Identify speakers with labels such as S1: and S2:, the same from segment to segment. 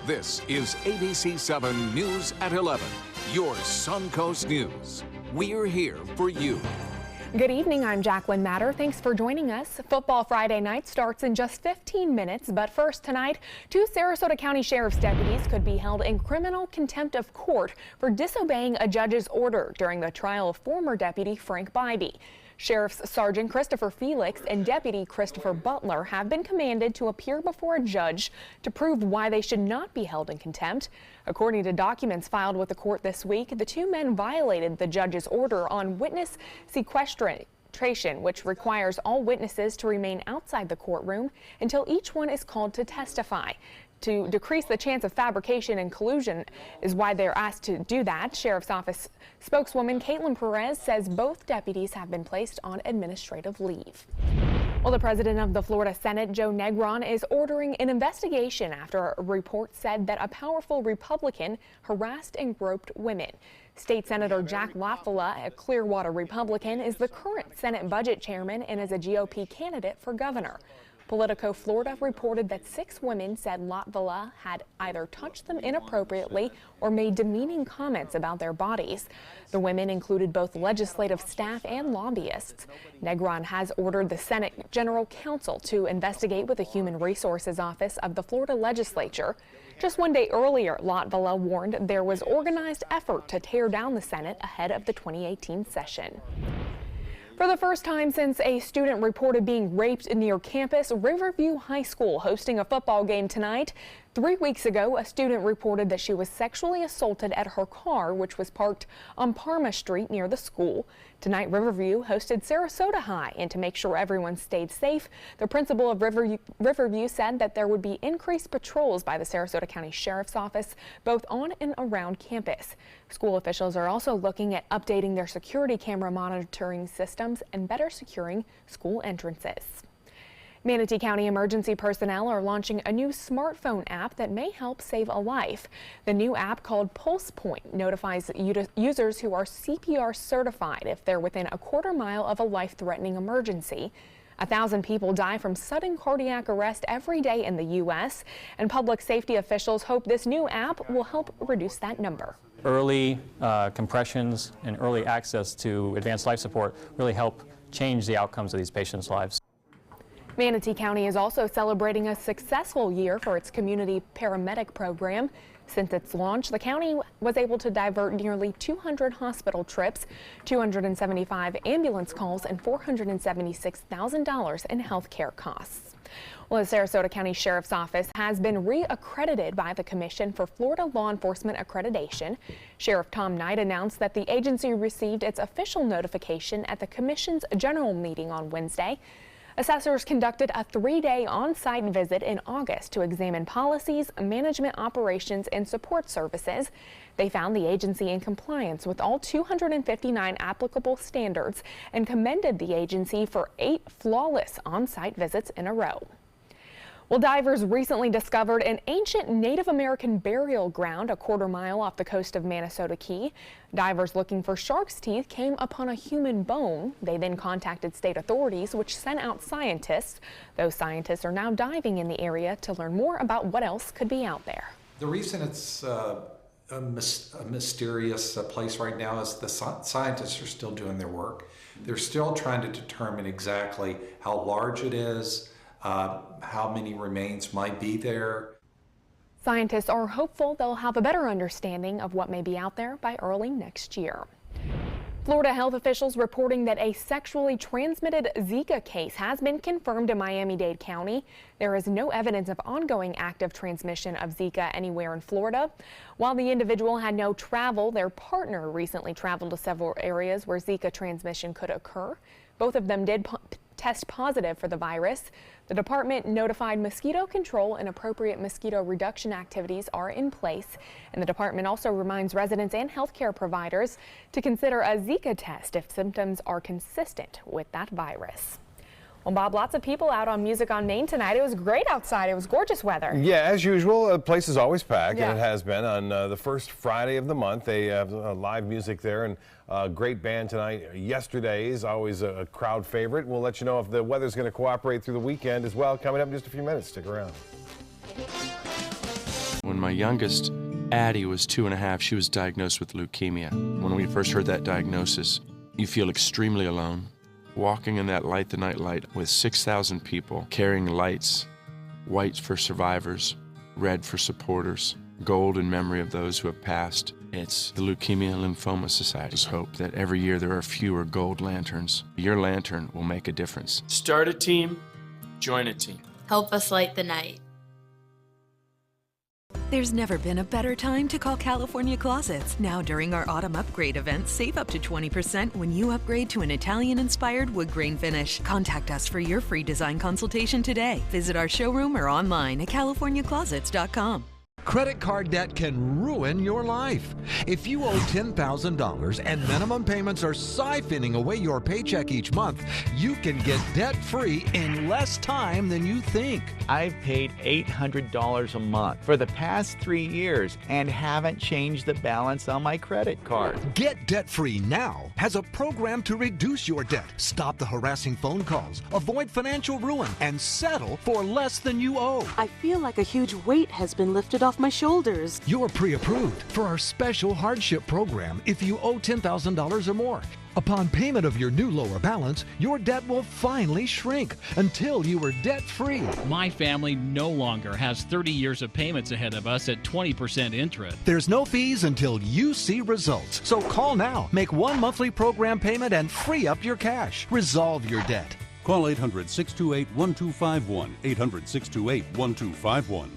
S1: This is ABC7 News at 11, your Suncoast News. We're here for you.
S2: Good evening, I'm Jacqueline Matter. Thanks for joining us. Football Friday night starts in just 15 minutes, but first tonight, 2 Sarasota County Sheriff's deputies could be held in criminal contempt of court for disobeying a judge's order during the trial of former Deputy Frank Bybee. Sheriff's Sergeant Christopher Felix and Deputy Christopher Butler have been commanded to appear before a judge to prove why they should not be held in contempt. According to documents filed with the court this week, the 2 men violated the judge's order on witness sequestration, which requires all witnesses to remain outside the courtroom until each one is called to testify. To decrease the chance of fabrication and collusion is why they're asked to do that. Sheriff's Office spokeswoman Caitlin Perez says both deputies have been placed on administrative leave. Well, the president of the Florida Senate, Joe Negron, is ordering an investigation after a report said that a powerful Republican harassed and groped women. State Senator Jack Latvala, a Clearwater Republican, is the current Senate budget chairman and is a GOP candidate for governor. Politico Florida reported that 6 women said Latvala had either touched them inappropriately or made demeaning comments about their bodies. The women included both legislative staff and lobbyists. Negron has ordered the Senate General Counsel to investigate with the Human Resources Office of the Florida Legislature. Just one day earlier, Latvala warned there was organized effort to tear down the Senate ahead of the 2018 session. For the first time since a student reported being raped near campus, Riverview High School hosting a football game tonight. 3 weeks ago, a student reported that she was sexually assaulted at her car, which was parked on Parma Street near the school. Tonight, Riverview hosted Sarasota High, and to make sure everyone stayed safe, the principal of Riverview said that there would be increased patrols by the Sarasota County Sheriff's Office, both on and around campus. School officials are also looking at updating their security camera monitoring systems and better securing school entrances. Manatee County emergency personnel are launching a new smartphone app that may help save a life. The new app, called Pulse Point, notifies users who are CPR certified if they're within a quarter mile of a life-threatening emergency. 1,000 people die from sudden cardiac arrest every day in the U.S., and public safety officials hope this new app will help reduce that number.
S3: Early compressions and early access to advanced life support really help change the outcomes of these patients' lives.
S2: Manatee County is also celebrating a successful year for its community paramedic program. Since its launch, the county was able to divert nearly 200 hospital trips, 275 ambulance calls, and $476,000 in health care costs. Well, the Sarasota County Sheriff's Office has been re-accredited by the Commission for Florida Law Enforcement Accreditation. Sheriff Tom Knight announced that the agency received its official notification at the Commission's general meeting on Wednesday. Assessors conducted a 3-day on-site visit in August to examine policies, management operations, and support services. They found the agency in compliance with all 259 applicable standards and commended the agency for 8 flawless on-site visits in a row. Well, divers recently discovered an ancient Native American burial ground a quarter mile off the coast of Manasota Key. Divers looking for shark's teeth came upon a human bone. They then contacted state authorities, which sent out scientists. Those scientists are now diving in the area to learn more about what else could be out there.
S4: The reason it's a mysterious place right now is the scientists are still doing their work. They're still trying to determine exactly how large it is, how many remains might be there.
S2: Scientists are hopeful they'll have a better understanding of what may be out there by early next year. Florida health officials reporting that a sexually transmitted Zika case has been confirmed in Miami-Dade County. There is no evidence of ongoing active transmission of Zika anywhere in Florida. While the individual had no travel, their partner recently traveled to several areas where Zika transmission could occur. Both of them did test positive for the virus. The department notified mosquito control and appropriate mosquito reduction activities are in place. And the department also reminds residents and healthcare providers to consider a Zika test if symptoms are consistent with that virus. Well, Bob, lots of people out on Music on Main tonight. It was great outside. It was gorgeous weather.
S5: Yeah, as usual, the place is always packed, and it has been on the first Friday of the month. They have live music there, and a great band tonight. Yesterday's always a crowd favorite. We'll let you know if the weather's going to cooperate through the weekend as well. Coming up in just a few minutes. Stick around.
S6: When my youngest, Addie, was 2.5, she was diagnosed with leukemia. When we first heard that diagnosis, you feel extremely alone. Walking in that Light the Night light with 6,000 people carrying lights, white for survivors, red for supporters, gold in memory of those who have passed. It's the Leukemia and Lymphoma Society's hope that every year there are fewer gold lanterns. Your lantern will make a difference.
S7: Start a team, join a team.
S8: Help us light the night.
S9: There's never been a better time to call California Closets. Now during our autumn upgrade event, save up to 20% when you upgrade to an Italian-inspired wood grain finish. Contact us for your free design consultation today. Visit our showroom or online at californiaclosets.com.
S10: Credit card debt can ruin your life. If you owe $10,000 and minimum payments are siphoning away your paycheck each month, you can get debt-free in less time than you think.
S11: I've paid $800 a month for the past 3 years and haven't changed the balance on my credit card.
S10: Get Debt-Free Now has a program to reduce your debt, stop the harassing phone calls, avoid financial ruin, and settle for less than you owe.
S12: I feel like a huge weight has been lifted off my shoulders.
S10: You're pre-approved for our special hardship program if you owe $10,000 or more. Upon payment of your new lower balance, your debt will finally shrink until you are debt-free.
S13: My family no longer has 30 years of payments ahead of us at 20% interest.
S10: There's no fees until you see results. So call now, make one monthly program payment, and free up your cash. Resolve your debt.
S14: Call 800-628-1251. 800-628-1251.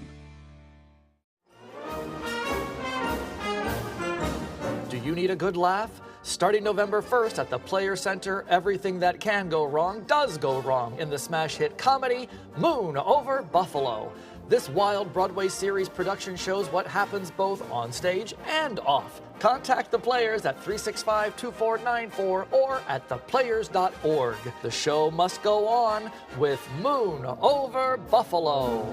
S15: Do you need a good laugh? Starting November 1st at the Players Center, everything that can go wrong does go wrong in the smash hit comedy Moon Over Buffalo. This wild Broadway series production shows what happens both on stage and off. Contact the Players at 365-2494 or at theplayers.org. The show must go on with Moon Over Buffalo.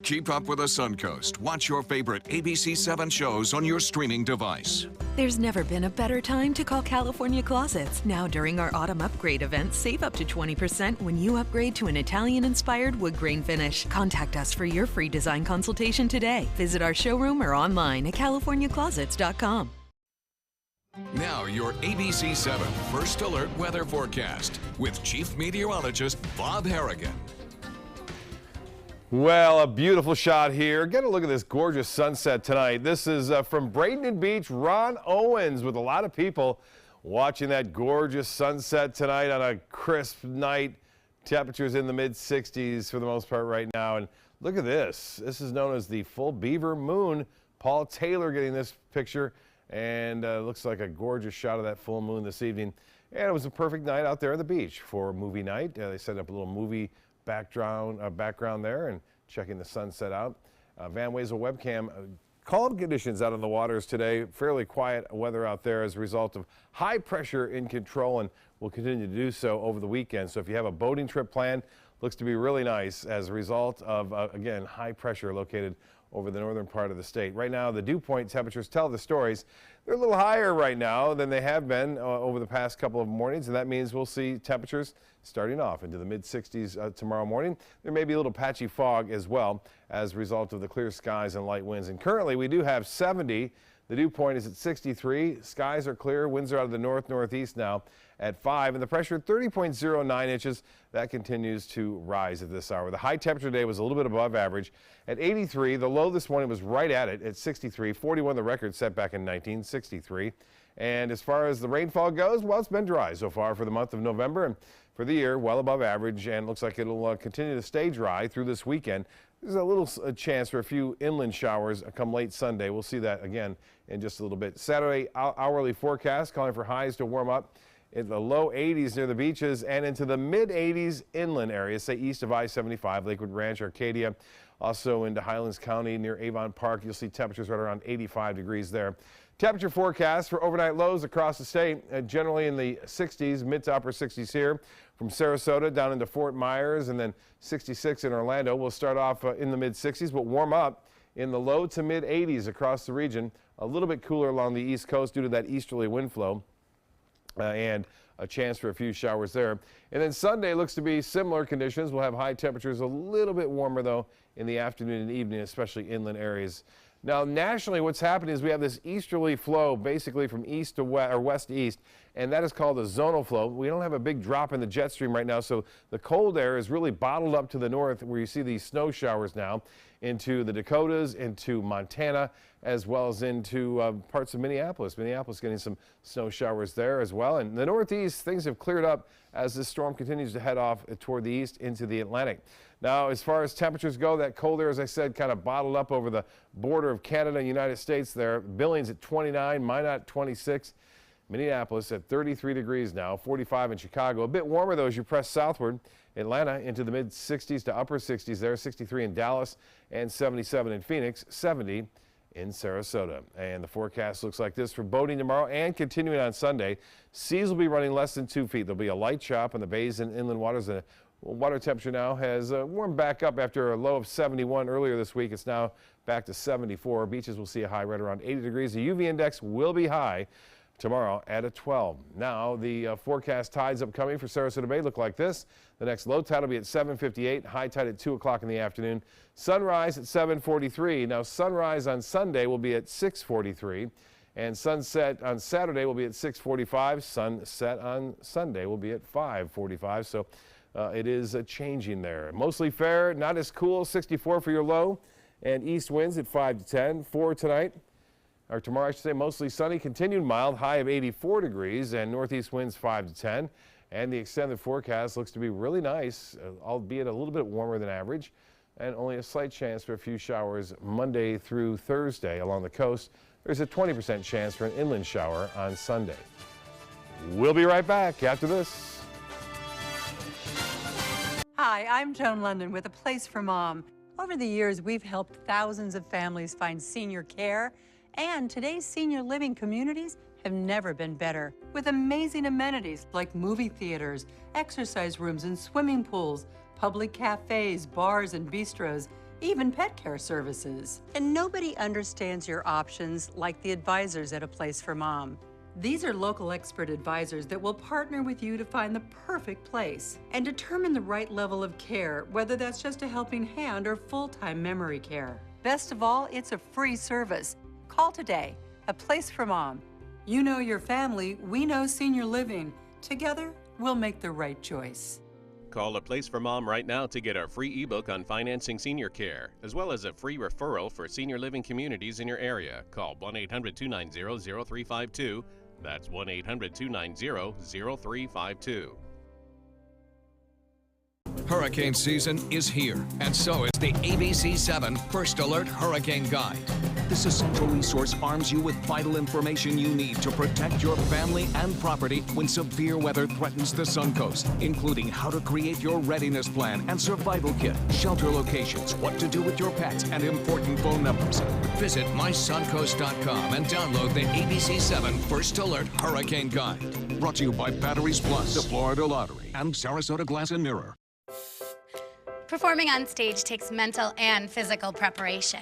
S1: Keep up with the Suncoast. Watch your favorite ABC7 shows on your streaming device.
S9: There's never been a better time to call California Closets. Now during our autumn upgrade event, save up to 20% when you upgrade to an Italian-inspired wood grain finish. Contact us for your free design consultation today. Visit our showroom or online at californiaclosets.com.
S1: Now your ABC7 First Alert weather forecast with Chief Meteorologist Bob Harrigan.
S5: Well, a beautiful shot here. Get a look at this gorgeous sunset tonight. This is from Bradenton Beach, Ron Owens, with a lot of people watching that gorgeous sunset tonight on a crisp night. Temperatures in the mid-60s for the most part right now. And look at this. This is known as the full beaver moon. Paul Taylor getting this picture, and looks like a gorgeous shot of that full moon this evening. And it was a perfect night out there on the beach for movie night. They set up a little movie background there and checking the sunset out. Van Wezel webcam. Calm conditions out on the waters today. Fairly quiet weather out there as a result of high pressure in control, and will continue to do so over the weekend. So if you have a boating trip planned, looks to be really nice as a result of, again, high pressure located over the northern part of the state. Right now, the dew point temperatures tell the stories. They're a little higher right now than they have been over the past couple of mornings, and that means we'll see temperatures starting off into the mid-60s tomorrow morning. There may be a little patchy fog as well as a result of the clear skies and light winds. And currently, we do have 70. The dew point is at 63. Skies are clear. Winds are out of the north-northeast now at 5. And the pressure 30.09 inches. That continues to rise at this hour. The high temperature today was a little bit above average at 83. The low this morning was right at it at 63. 41 the record set back in 1963. And as far as the rainfall goes, well, it's been dry so far for the month of November. And for the year, well above average, and looks like it'll continue to stay dry through this weekend. There's a little chance for a few inland showers come late Sunday. We'll see that again in just a little bit. Saturday hourly forecast calling for highs to warm up in the low 80s near the beaches and into the mid 80s inland areas, say east of I-75, Lakewood Ranch, Arcadia, also into Highlands County near Avon Park. You'll see temperatures right around 85 degrees there. Temperature forecast for overnight lows across the state, generally in the 60s, mid to upper 60s here. From Sarasota down into Fort Myers, and then 66 in Orlando. We'll start off in the mid 60s, but warm up in the low to mid 80s across the region. A little bit cooler along the east coast due to that easterly wind flow. and a chance for a few showers there. And then Sunday looks to be similar conditions. We'll have high temperatures, a little bit warmer though in the afternoon and evening, especially inland areas. Now nationally, what's happening is we have this easterly flow basically from east to west, or west to east, and that is called a zonal flow. We don't have a big drop in the jet stream right now, so the cold air is really bottled up to the north, where you see these snow showers now into the Dakotas, into Montana, as well as into parts of Minneapolis. Minneapolis getting some snow showers there as well. And the northeast, things have cleared up as this storm continues to head off toward the east into the Atlantic. Now, as far as temperatures go, that cold air, as I said, kind of bottled up over the border of Canada and United States there. Billings at 29, Minot 26, Minneapolis at 33 degrees now, 45 in Chicago. A bit warmer, though, as you press southward. Atlanta into the mid-60s to upper 60s there, 63 in Dallas and 77 in Phoenix, 70 in Sarasota. And the forecast looks like this for boating tomorrow and continuing on Sunday. Seas will be running less than 2 feet. There'll be a light chop in the bays and inland waters. The water temperature now has warmed back up after a low of 71 earlier this week. It's now back to 74. Beaches will see a high right around 80 degrees. The UV index will be high tomorrow at a 12. Now the forecast tides upcoming for Sarasota Bay look like this. The next low tide will be at 7:58, high tide at 2 o'clock in the afternoon. Sunrise at 7:43. Now sunrise on Sunday will be at 6:43, and sunset on Saturday will be at 6:45. Sunset on Sunday will be at 5:45. So it is changing there. Mostly fair, not as cool. 64 for your low, and east winds at 5 to 10. For tonight, or tomorrow I should say, mostly sunny, continued mild, high of 84 degrees, and northeast winds 5 to 10. And the extended forecast looks to be really nice, albeit a little bit warmer than average, and only a slight chance for a few showers Monday through Thursday along the coast. There's a 20% chance for an inland shower on Sunday. We'll be right back after this.
S8: Hi, I'm Joan London with A Place for Mom. Over the years, we've helped thousands of families find senior care, and today's senior living communities have never been better, with amazing amenities like movie theaters, exercise rooms and swimming pools, public cafes, bars and bistros, even pet care services. And nobody understands your options like the advisors at A Place for Mom. These are local expert advisors that will partner with you to find the perfect place and determine the right level of care, whether that's just a helping hand or full-time memory care. Best of all, it's a free service. Call today. A Place for Mom. You know your family, we know senior living. Together, we'll make the right choice.
S14: Call A Place for Mom right now to get our free ebook on financing senior care, as well as a free referral for senior living communities in your area. Call 1-800-290-0352. That's 1-800-290-0352.
S1: Hurricane season is here, and so is the ABC7 First Alert Hurricane Guide. This essential resource arms you with vital information you need to protect your family and property when severe weather threatens the Suncoast, including how to create your readiness plan and survival kit, shelter locations, what to do with your pets, and important phone numbers. Visit mysuncoast.com and download the ABC7 First Alert Hurricane Guide. Brought to you by Batteries Plus, the Florida Lottery, and Sarasota Glass and Mirror.
S16: Performing on stage takes mental and physical preparation.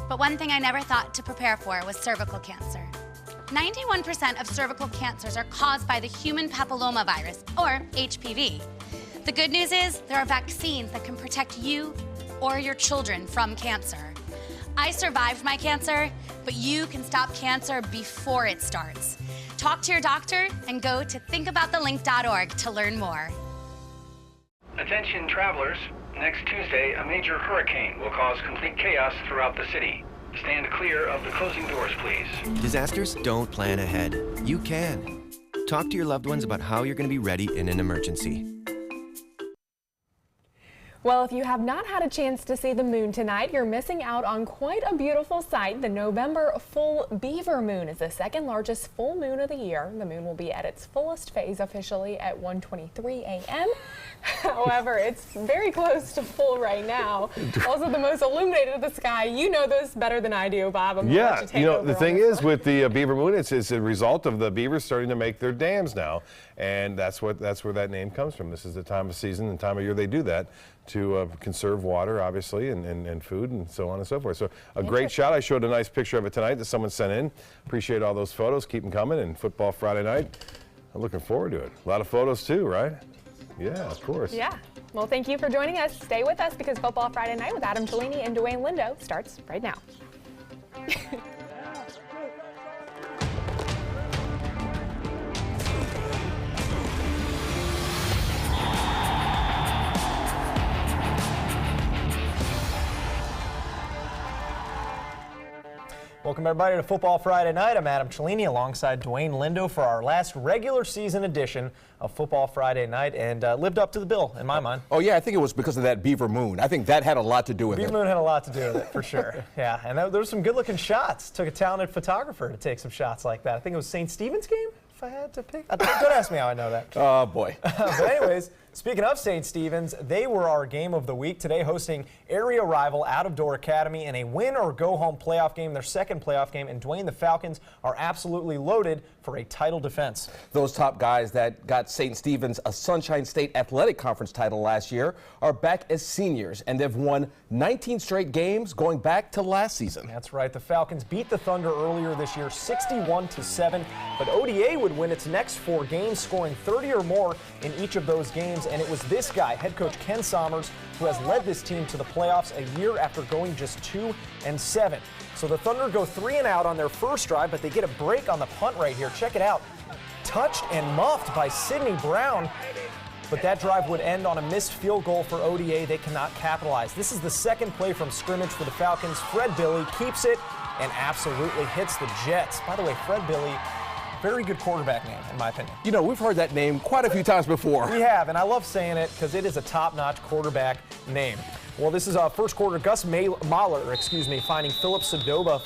S16: But one thing I never thought to prepare for was cervical cancer. 91% of cervical cancers are caused by the human papillomavirus, or HPV. The good news is there are vaccines that can protect you or your children from cancer. I survived my cancer, but you can stop cancer before it starts. Talk to your doctor and go to thinkaboutthelink.org to learn more.
S17: Attention travelers, next Tuesday, a major hurricane will cause complete chaos throughout the city. Stand clear of the closing doors, please.
S18: Disasters don't plan ahead. You can. Talk to your loved ones about how you're going to be ready in an emergency.
S2: Well, if you have not had a chance to see the moon tonight, you're missing out on quite a beautiful sight. The November full beaver moon is the second largest full moon of the year. The moon will be at its fullest phase officially at 1:23 a.m. However, it's very close to full right now. Also the most illuminated of the sky. You know this better than I do, Bob.
S5: Yeah, you know, the thing is with the beaver moon, it's a result of the beavers starting to make their dams now. And that's where that name comes from. This is the time of season and time of year they do that, to conserve water, obviously, and food and so on and so forth. So a great shot. I showed a nice picture of it tonight that someone sent in. Appreciate all those photos. Keep them coming. And Football Friday night, I'm looking forward to it. A lot of photos too, right? Yeah, of course.
S2: Yeah. Well, thank you for joining us. Stay with us because Football Friday Night with Adam Cellini and Dwayne Lindo starts right now.
S19: Welcome everybody to Football Friday Night. I'm Adam Cellini alongside Dwayne Lindo for our last regular season edition of Football Friday Night, and lived up to the bill in my mind.
S20: Oh yeah, I think it was because of that Beaver Moon. I think that had a lot to do with it.
S19: Beaver Moon had a lot to do with it, for sure. Yeah, and there was some good-looking shots. Took a talented photographer to take some shots like that. I think it was St. Stephen's game, if I had to pick. Don't ask me how I know that.
S20: Oh boy.
S19: But anyways, speaking of St. Stephen's, they were our game of the week today, hosting area rival Out of Door Academy in a win-or-go-home playoff game, their second playoff game. And Dwayne, the Falcons are absolutely loaded for a title defense.
S20: Those top guys that got St. Stephen's a Sunshine State Athletic Conference title last year are back as seniors, and they've won 19 straight games going back to last season.
S19: That's right. The Falcons beat the Thunder earlier this year 61-7, but ODA would win its next 4 games, scoring 30 or more in each of those games. And it was this guy, head coach Ken Sommers, who has led this team to the playoffs a year after going just 2-7. So the Thunder go 3 and out on their first drive, but they get a break on the punt right here. Check it out. Touched and muffed by Sidney Brown, but that drive would end on a missed field goal for ODA. They cannot capitalize. This is the second play from scrimmage for the Falcons. Fred Billy keeps it and absolutely hits the Jets. By the way, Fred Billy, very good quarterback name, in my opinion.
S20: You know, we've heard that name quite a few times before.
S19: We have, and I love saying it because it is a top-notch quarterback name. Well, this is first quarter. Gus Mahler, finding Philip Sadoba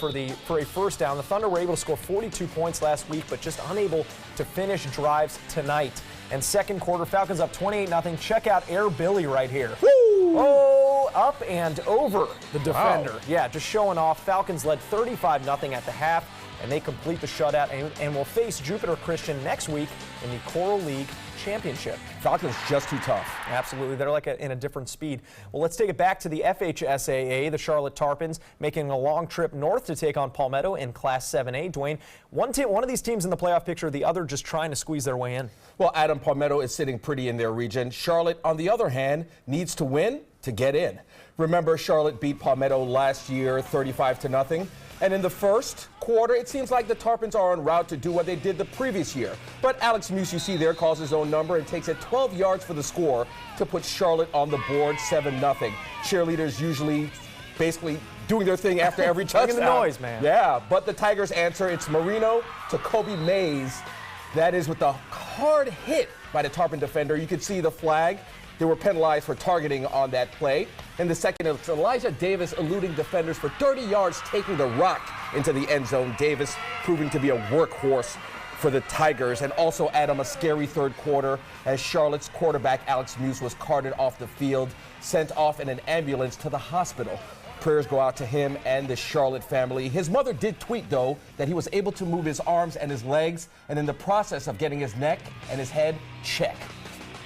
S19: for a first down. The Thunder were able to score 42 points last week, but just unable to finish drives tonight. And second quarter, Falcons up 28-0. Check out Air Billy right here.
S20: Woo!
S19: Oh, up and over the defender.
S20: Wow.
S19: Yeah, just showing off. Falcons led 35-0 at the half, and they complete the shutout and will face Jupiter Christian next week in the Coral League Championship.
S20: Falcons just too tough.
S19: Absolutely. They're like in a different speed. Well, let's take it back to the FHSAA. The Charlotte Tarpons making a long trip north to take on Palmetto in Class 7A. Dwayne, one of these teams in the playoff picture, the other just trying to squeeze their way in.
S20: Well, Adam, Palmetto is sitting pretty in their region. Charlotte, on the other hand, needs to win to get in. Remember, Charlotte beat Palmetto last year 35-0. And in the first quarter, it seems like the Tarpons are en route to do what they did the previous year. But Alex Muse, you see there, calls his own number and takes it 12 yards for the score to put Charlotte on the board 7-0. Cheerleaders usually basically doing their thing after every touchdown.
S19: Making the noise, man.
S20: Yeah, but the Tigers answer. It's Marino to Kobe Mays. That is with the hard hit by the Tarpon defender. You could see the flag. They were penalized for targeting on that play. In the second, it's Elijah Davis eluding defenders for 30 yards, taking the rock into the end zone. Davis proving to be a workhorse for the Tigers. And also, Adam, a scary third quarter as Charlotte's quarterback Alex Muse was carted off the field, sent off in an ambulance to the hospital. Prayers go out to him and the Charlotte family. His mother did tweet, though, that he was able to move his arms and his legs, and in the process of getting his neck and his head check.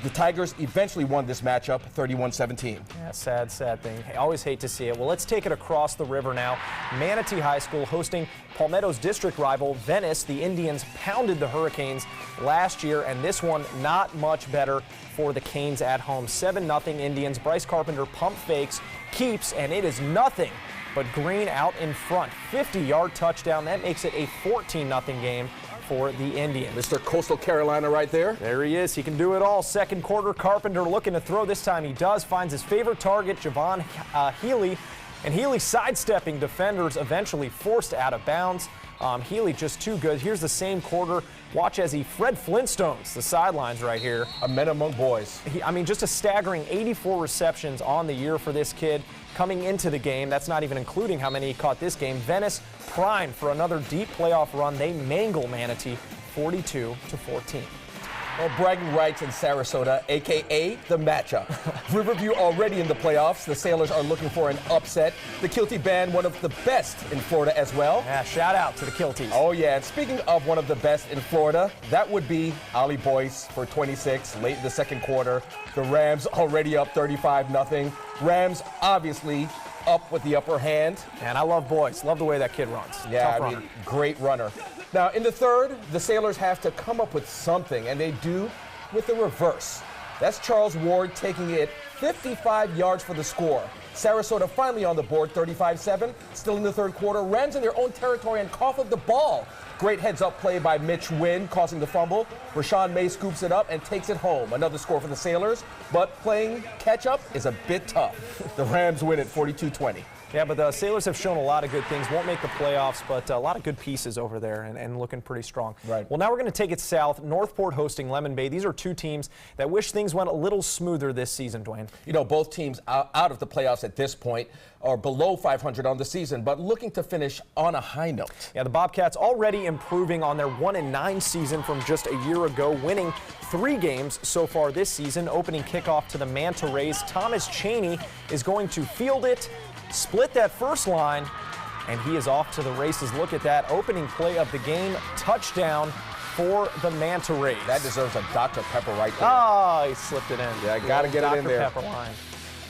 S20: The Tigers eventually won this matchup 31-17.
S19: Yeah, sad thing. I always hate to see it. Well, let's take it across the river now. Manatee High School hosting Palmetto's district rival, Venice. The Indians pounded the Hurricanes last year, and this one not much better for the Canes at home. 7-0 Indians. Bryce Carpenter pump fakes, keeps, and it is nothing but Green out in front. 50-yard touchdown. That makes it a 14-0 game for the Indians.
S20: Mr. Coastal Carolina right there.
S19: There he is. He can do it all. Second quarter, Carpenter looking to throw. This time he does. Finds his favorite target, Javon Healy. And Healy sidestepping defenders, eventually forced out of bounds. Healy just too good. Here's the same quarter. Watch as he Fred Flintstones the sidelines right here.
S20: A men among boys.
S19: Just a staggering 84 receptions on the year for this kid. Coming into the game, that's not even including how many he caught this game. Venice primed for another deep playoff run. They mangle Manatee 42-14.
S20: Well, bragging rights in Sarasota, a.k.a. the matchup. Riverview already in the playoffs. The Sailors are looking for an upset. The Kilty Band, one of the best in Florida as well.
S19: Yeah, shout out to the Kilties.
S20: Oh, yeah. And speaking of one of the best in Florida, that would be Ollie Boyce for 26 late in the second quarter. The Rams already up 35-0. Rams obviously up with the upper hand.
S19: And I love Boyce. Love the way that kid runs.
S20: Yeah,
S19: Tough runner.
S20: great runner. Now, in the third, the Sailors have to come up with something, and they do with the reverse. That's Charles Ward taking it 55 yards for the score. Sarasota finally on the board, 35-7. Still in the third quarter. Rams in their own territory and cough of the ball. Great heads-up play by Mitch Wynn, causing the fumble. Rashawn May scoops it up and takes it home. Another score for the Sailors, but playing catch-up is a bit tough. The Rams win at 42-20.
S19: Yeah, but the Sailors have shown a lot of good things. Won't make the playoffs, but a lot of good pieces over there and looking pretty strong.
S20: Right.
S19: Well, now we're going to take it south. Northport hosting Lemon Bay. These are two teams that wish things went a little smoother this season, Dwayne.
S20: You know, both teams out of the playoffs at this point are below 500 on the season, but looking to finish on a high note.
S19: Yeah, the Bobcats already improving on their 1-9 season from just a year ago, winning 3 games so far this season. Opening kickoff to the Manta Rays. Thomas Chaney is going to field it, split that first line, and he is off to the races. Look at that opening play of the game. Touchdown for the Manta Rays.
S20: That deserves a Dr. Pepper right there.
S19: Oh, he slipped it in.
S20: Yeah, got to get it in there.
S19: Dr. Pepper line.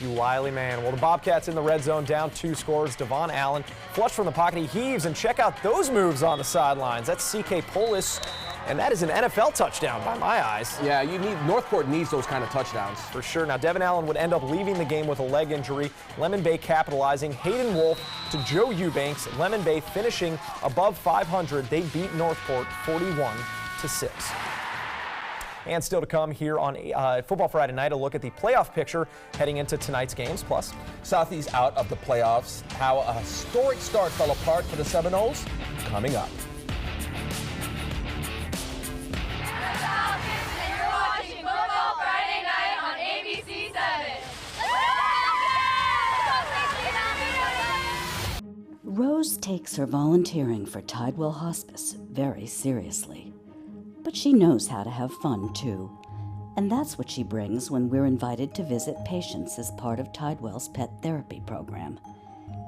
S19: You wily man. Well, the Bobcats in the red zone, down 2 scores. Devon Allen, flush from the pocket, he heaves, and check out those moves on the sidelines. That's C.K. Polis, and that is an NFL touchdown by my eyes.
S20: Yeah, Northport needs those kind of touchdowns.
S19: For sure. Now, Devon Allen would end up leaving the game with a leg injury. Lemon Bay capitalizing. Hayden Wolf to Joe Eubanks. Lemon Bay finishing above 500. They beat Northport 41-6. And still to come here on Football Friday night, a look at the playoff picture heading into tonight's games. Plus,
S20: Southeast out of the playoffs. How a historic start fell apart for the Seminoles. Coming up.
S21: You're watching Football Friday night on ABC7.
S22: Rose takes her volunteering for Tidewell Hospice very seriously. But she knows how to have fun, too. And that's what she brings when we're invited to visit patients as part of Tidewell's pet therapy program.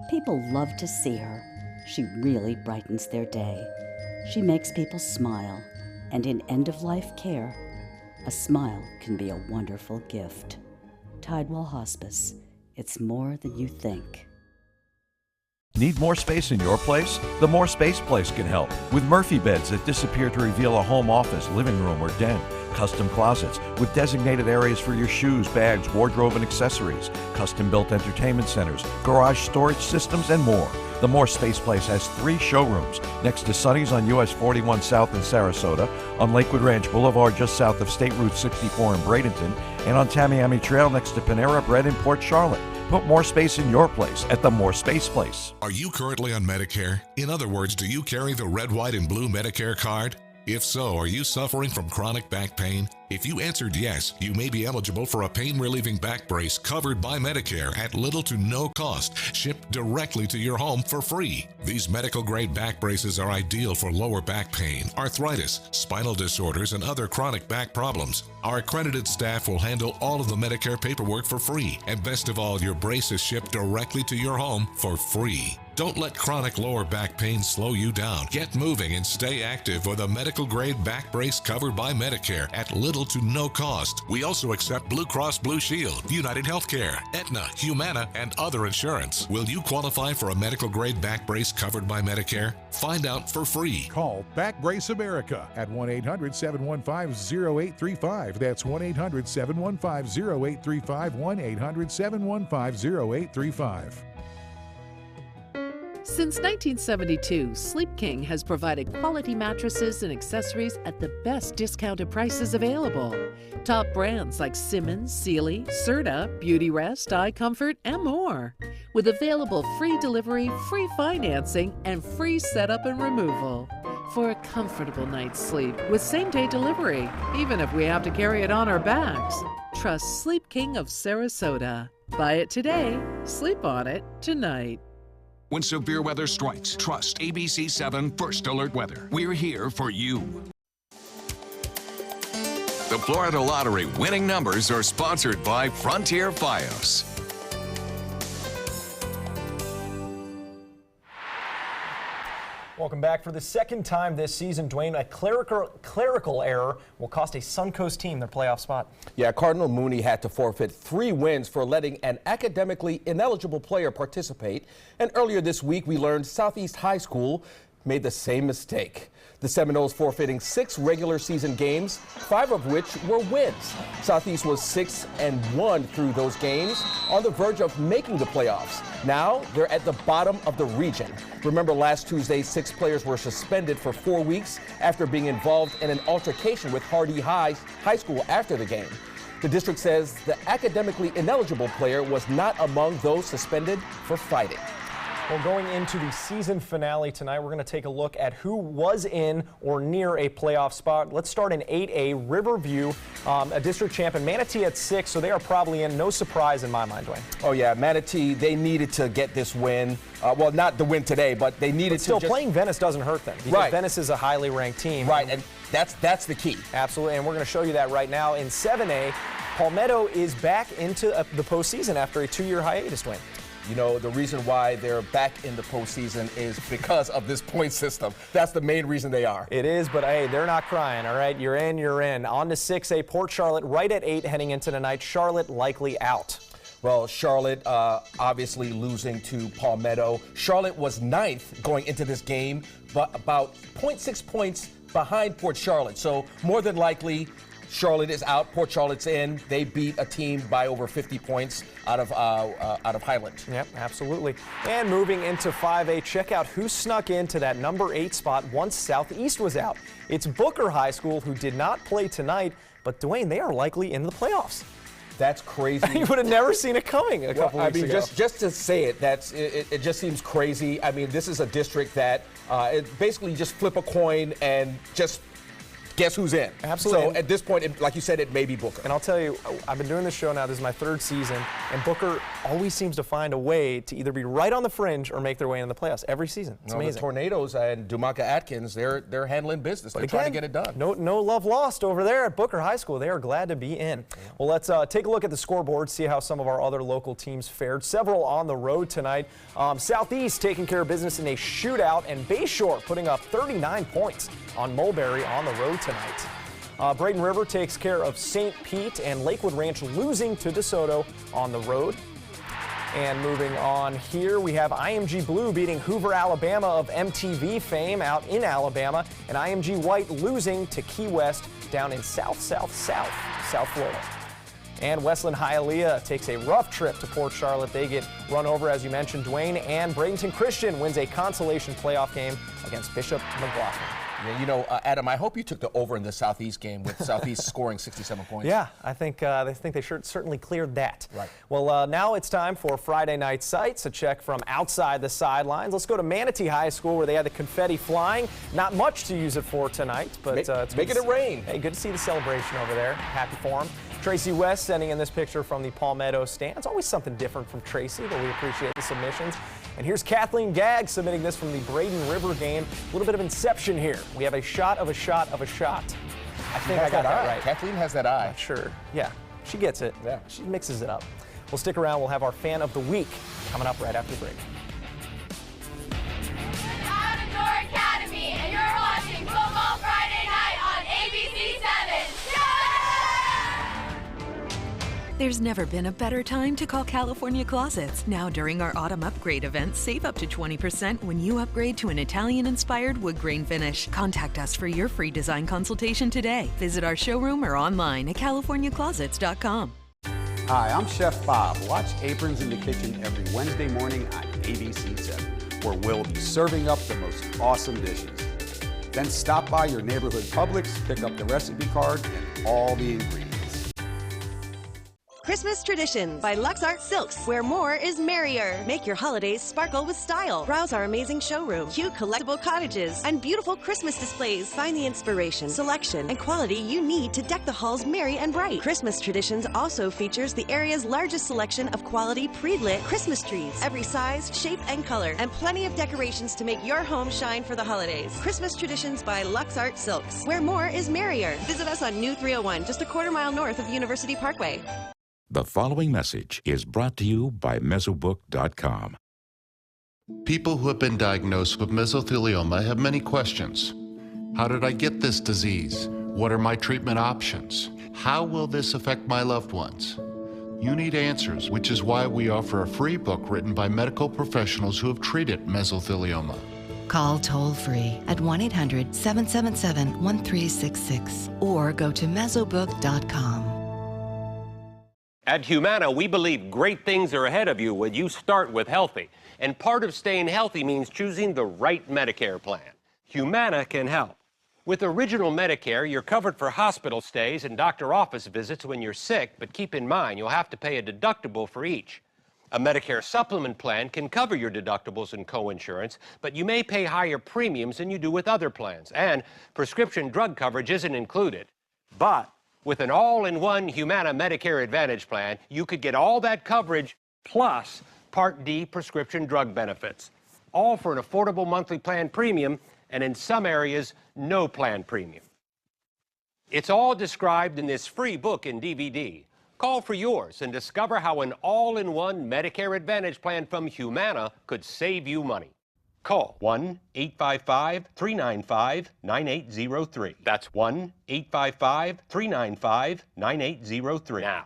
S22: People love to see her. She really brightens their day. She makes people smile. And in end-of-life care, a smile can be a wonderful gift. Tidewell Hospice. It's more than you think.
S23: Need more space in your place? The More Space Place can help with Murphy beds that disappear to reveal a home office, living room, or den. Custom closets with designated areas for your shoes, bags, wardrobe, and accessories. Custom-built entertainment centers, garage storage systems, and more. The More Space Place has 3 showrooms next to Sunny's on US 41 South in Sarasota, on Lakewood Ranch Boulevard just south of State Route 64 in Bradenton, and on Tamiami Trail next to Panera Bread in Port Charlotte. Put more space in your place at the More Space Place.
S24: Are you currently on Medicare? In other words, do you carry the red, white, and blue Medicare card? If so, are you suffering from chronic back pain? If you answered yes, you may be eligible for a pain-relieving back brace covered by Medicare at little to no cost, shipped directly to your home for free. These medical-grade back braces are ideal for lower back pain, arthritis, spinal disorders, and other chronic back problems. Our accredited staff will handle all of the Medicare paperwork for free, and best of all, your brace is shipped directly to your home for free. Don't let chronic lower back pain slow you down. Get moving and stay active with a medical-grade back brace covered by Medicare at little to no cost. We also accept Blue Cross Blue Shield, United Healthcare, Aetna, Humana, and other insurance. Will you qualify for a medical-grade back brace covered by Medicare? Find out for free.
S25: Call Back Brace America at 1-800-715-0835. That's 1-800-715-0835, 1-800-715-0835.
S26: Since 1972, Sleep King has provided quality mattresses and accessories at the best discounted prices available. Top brands like Simmons, Sealy, Serta, Beautyrest, iComfort, and more. With available free delivery, free financing, and free setup and removal. For a comfortable night's sleep with same-day delivery, even if we have to carry it on our backs. Trust Sleep King of Sarasota. Buy it today, sleep on it tonight.
S1: When severe weather strikes, trust ABC7 First Alert Weather. We're here for you. The The Florida Lottery winning numbers are sponsored by Frontier Fios.
S19: Welcome back. For the second time this season, Dwayne, a clerical error will cost a Suncoast team their playoff spot.
S20: Yeah, Cardinal Mooney had to forfeit 3 wins for letting an academically ineligible player participate. And earlier this week, we learned Southeast High School made the same mistake. The Seminoles forfeiting 6 regular season games, 5 of which were wins. Southeast was 6-1 through those games, on the verge of making the playoffs. Now they're at the bottom of the region. Remember last Tuesday, 6 players were suspended for 4 weeks after being involved in an altercation with Hardy High School after the game. The district says the academically ineligible player was not among those suspended for fighting.
S19: Well, going into the season finale tonight, we're going to take a look at who was in or near a playoff spot. Let's start in 8A, Riverview, a district champion. Manatee at 6, so they are probably in. No surprise in my mind, Dwayne.
S20: Oh, yeah, Manatee, they needed to get this win. Well, not the win today, but they needed
S19: still,
S20: to just...
S19: playing Venice doesn't hurt them, because
S20: right.
S19: Venice is a highly ranked team.
S20: Right, and that's the key.
S19: Absolutely, and we're going to show you that right now. In 7A, Palmetto is back into the postseason after a 2-year hiatus, Dwayne.
S20: You know, the reason why they're back in the postseason is because of this point system. That's the main reason they are.
S19: It is, but hey, they're not crying, all right? You're in, you're in. On to 6A, Port Charlotte right at 8 heading into tonight. Charlotte likely out.
S20: Well, Charlotte obviously losing to Palmetto. Charlotte was 9th going into this game, but about 0.6 points behind Port Charlotte. So more than likely, Charlotte is out. Port Charlotte's in. They beat a team by over 50 points out of Highland.
S19: Yep, absolutely. And moving into 5A, check out who snuck into that number 8 spot once Southeast was out. It's Booker High School, who did not play tonight, but Dwayne, they are likely in the playoffs.
S20: That's crazy.
S19: You would have never seen it coming a couple weeks ago.
S20: Just to say it, it just seems crazy. I mean, this is a district that it basically just flip a coin and just guess who's in.
S19: Absolutely.
S20: So at this point, like you said, it may be Booker.
S19: And I'll tell you, I've been doing this show now, this is my 3rd season, and Booker always seems to find a way to either be right on the fringe or make their way in the playoffs every season. It's amazing.
S20: The Tornadoes and Dumaka Atkins, they're handling business. They're trying to get it done.
S19: No love lost over there at Booker High School. They are glad to be in. Well, let's take a look at the scoreboard, see how some of our other local teams fared. Several on the road tonight. Southeast taking care of business in a shootout, and Bayshore putting up 39 points on Mulberry on the road tonight. Braden River takes care of St. Pete, and Lakewood Ranch losing to DeSoto on the road. And moving on here, we have IMG Blue beating Hoover, Alabama of MTV fame out in Alabama, and IMG White losing to Key West down in South Florida. And Westland Hialeah takes a rough trip to Port Charlotte. They get run over, as you mentioned, Dwayne, and Bradenton Christian wins a consolation playoff game against Bishop McLaughlin.
S20: Yeah, you know, Adam, I hope you took the over in the Southeast game with Southeast scoring 67 points.
S19: Yeah, I think they certainly cleared that.
S20: Right.
S19: Well, now it's time for Friday Night Sights, a check from outside the sidelines. Let's go to Manatee High School, where they had the confetti flying. Not much to use it for tonight, but it's
S20: making it rain.
S19: Hey, good to see the celebration over there. Happy for them. Tracy West sending in this picture from the Palmetto stands. Always something different from Tracy, but we appreciate the submissions. And here's Kathleen Gagg submitting this from the Braden River game. A little bit of inception here. We have a shot of a shot of a shot. I think I got that right.
S20: Kathleen has that eye.
S19: Sure. Yeah, she gets it.
S20: Yeah.
S19: She mixes it up. We'll stick around. We'll have our Fan of the Week coming up right after the break.
S21: Outdoor Academy, and you're watching Football Friday Night on ABC7.
S9: There's never been a better time to call California Closets. Now during our autumn upgrade event, save up to 20% when you upgrade to an Italian-inspired wood grain finish. Contact us for your free design consultation today. Visit our showroom or online at californiaclosets.com.
S3: Hi, I'm Chef Bob. Watch Aprons in the Kitchen every Wednesday morning on ABC7, where we'll be serving up the most awesome dishes. Then stop by your neighborhood Publix, pick up the recipe card and all the ingredients.
S4: Christmas Traditions by Lux Art Silks, where more is merrier. Make your holidays sparkle with style. Browse our amazing showroom, cute collectible cottages, and beautiful Christmas displays. Find the inspiration, selection, and quality you need to deck the halls merry and bright. Christmas Traditions also features the area's largest selection of quality pre-lit Christmas trees, every size, shape, and color, and plenty of decorations to make your home shine for the holidays. Christmas Traditions by Lux Art Silks, where more is merrier. Visit us on New 301, just a quarter-mile north of University Parkway.
S6: The following message is brought to you by Mesobook.com.
S7: People who have been diagnosed with mesothelioma have many questions. How did I get this disease? What are my treatment options? How will this affect my loved ones? You need answers, which is why we offer a free book written by medical professionals who have treated mesothelioma.
S11: Call toll-free at 1-800-777-1366 or go to mesobook.com.
S12: At Humana, we believe great things are ahead of you when you start with healthy. And part of staying healthy means choosing the right Medicare plan. Humana can help. With Original Medicare, you're covered for hospital stays and doctor office visits when you're sick, but keep in mind you'll have to pay a deductible for each. A Medicare supplement plan can cover your deductibles and coinsurance, but you may pay higher premiums than you do with other plans, and prescription drug coverage isn't included. But with an all-in-one Humana Medicare Advantage plan, you could get all that coverage plus Part D prescription drug benefits, all for an affordable monthly plan premium, and in some areas, no plan premium. It's all described in this free book and DVD. Call for yours and discover how an all-in-one Medicare Advantage plan from Humana could save you money. Call 1-855-395-9803. That's 1-855-395-9803 now.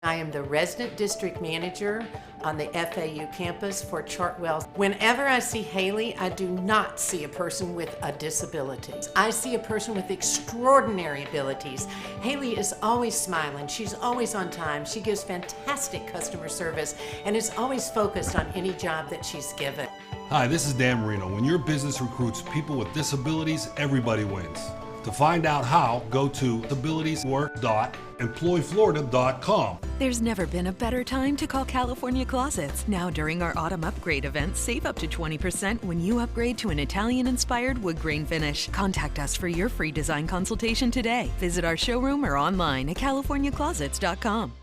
S13: I am the resident district manager on the FAU campus for Chartwell. Whenever I see Haley, I do not see a person with a disability. I see a person with extraordinary abilities. Haley is always smiling. She's always on time. She gives fantastic customer service and is always focused on any job that she's given.
S27: Hi, this is Dan Marino. When your business recruits people with disabilities, everybody wins. To find out how, go to abilitieswork.employflorida.com.
S9: There's never been a better time to call California Closets. Now during our autumn upgrade event, save up to 20% when you upgrade to an Italian-inspired wood grain finish. Contact us for your free design consultation today. Visit our showroom or online at californiaclosets.com.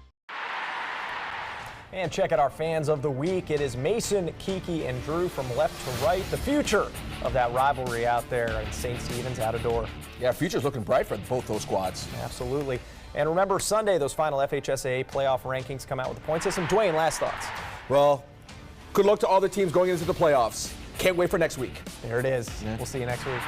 S19: And check out our fans of the week. It is Mason, Kiki, and Drew from left to right. The future of that rivalry out there in St. Stephen's out of door.
S20: Yeah, future's looking bright for both those squads.
S19: Absolutely. And remember, Sunday, those final FHSAA playoff rankings come out with the point system. Dwayne, last thoughts.
S20: Well, good luck to all the teams going into the playoffs. Can't wait for next week.
S19: There it is. Yeah. We'll see you next week.